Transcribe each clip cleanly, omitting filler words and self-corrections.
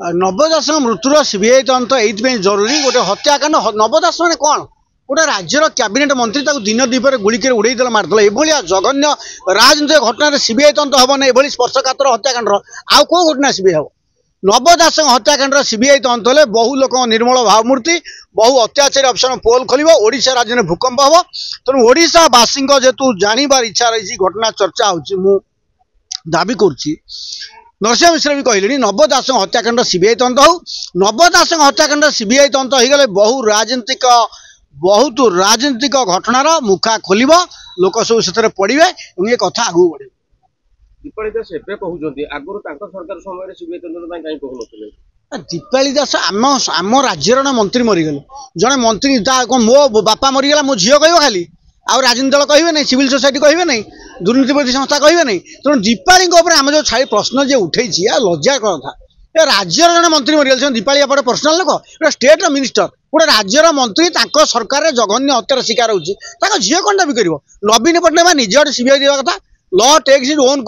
नव दास मृत्युर सीबीआई तदंत ये जरूरी गोटे हत्याकांड नव दास मैंने कौन गोटे राज्यर कैबिनेट मंत्री दिन दीपर गुड़िक उड़ेदेला मारदेला ये जघन्य राजनीतिक घटना सीबीआई तदंत हम ना ये स्पर्शकातर हत्याकांड आउ कौ घटना सीबीआई हम नव दास हत्याकांड सीबीआई तदंत हेले बहु लोक निर्मल भावमूर्ति बहु अत्याचारी ऑप्शन पोल खोल ओडिशा राज्य में भूकंप हम तेणु ओडिशावासी जेतु जानवर इच्छा रही घटना चर्चा हो दाबी करुच्ची नरसिंह मिश्र भी कहले नव दास हत्याकांड सीबीआई तदंत हो नव दास हत्याकांड सीबीआई तदंत हो गले बहुत राजनीतिक घटनार मुखा खोल लोक सब से पड़े ये कथा आगू बढ़े दीपाली दास एबे कहउजंती आगुर तांकर सरकार समय सीबीआई तदंत पई काई कहउनथले दीपाली दास आम राज्यर ना मंत्री मरीगले जड़े मंत्री मो बापा मरीगला मो झील कह खाली आउ राजनीति दल कहे नहीं सिविल सोसाइटी कहे नहीं दुर्नीति विरोधी संस्था कहे नहीं तेणु दीपाली आम जो छाई प्रश्न जे उठे लज्जा कथा ये राज्यर जन मंत्री मरीगले दीपाली एपटे पर्सनाल लोक गोटे स्टेट मिनिस्टर गोटे राज्यर मंत्री सरकार में जघन्य हत्यार शिकार होता झील कौन दाबी कर नवीन पट्टनायक निजे गोटे सीबीआई देवा कथा law takes is own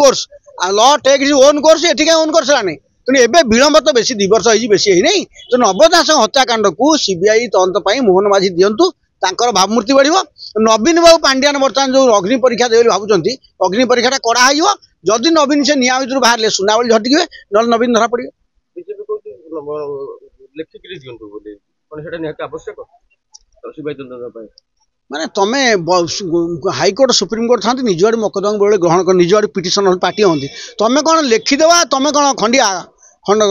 course ये कहीं ओन कोर्स नहीं तेणु एवं विलंब तो बेसी 2 वर्ष बेसी नहीं तो नव दास हत्याकांड को सीबीआई तदंत मोहन माझी दिंतु तांकर भावमूर्ति बढ़ नवीन बाबू पांड्यान बर्तमान जो अग्नि परीक्षा देवे भावुं अग्नि परीक्षा कड़ा जदि नवीन से निया भर बाहर सुनावली झटके ना नवीन धरा पड़े बीजेपी कहउछ लेखिक दिंतु बोली कोन सेटा निहत आवश्यक सीबीआई तदंत माने तमे हाईकोर्ट सुप्रीमकोर्ट था निज आड़ मकदमा बेले ग्रहण कर निज आड़ पिटिशन पार्टी हमें तुम कौन लिखिदेवा तुम कौन खंडिया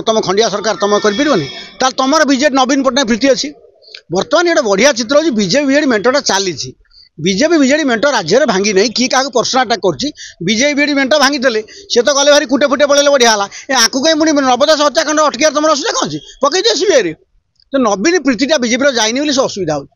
तुम खंडिया सरकार तुम कर तुम बीजेपी नवीन पट्टनायक प्रीति अच्छी बर्तमान ये बढ़िया चित्र हो बीजेपी बीजेडी मेंटटा चली बीजेपी बीजेडी मेंट राज्य में भांगी नहीं किए क्या पर्सनल अटाक कर बीजेडी मेंट भांगी देले सी तो गले भारी कुटे फुटे पड़े बढ़िया है आपको कहीं मुझे नवदास हत्याकांड अटकियार तुम असुविधा कौन पकई दिए सीबीआई तो नवीन प्रीतिटा बीजेपी जाइनी असुविधा हो।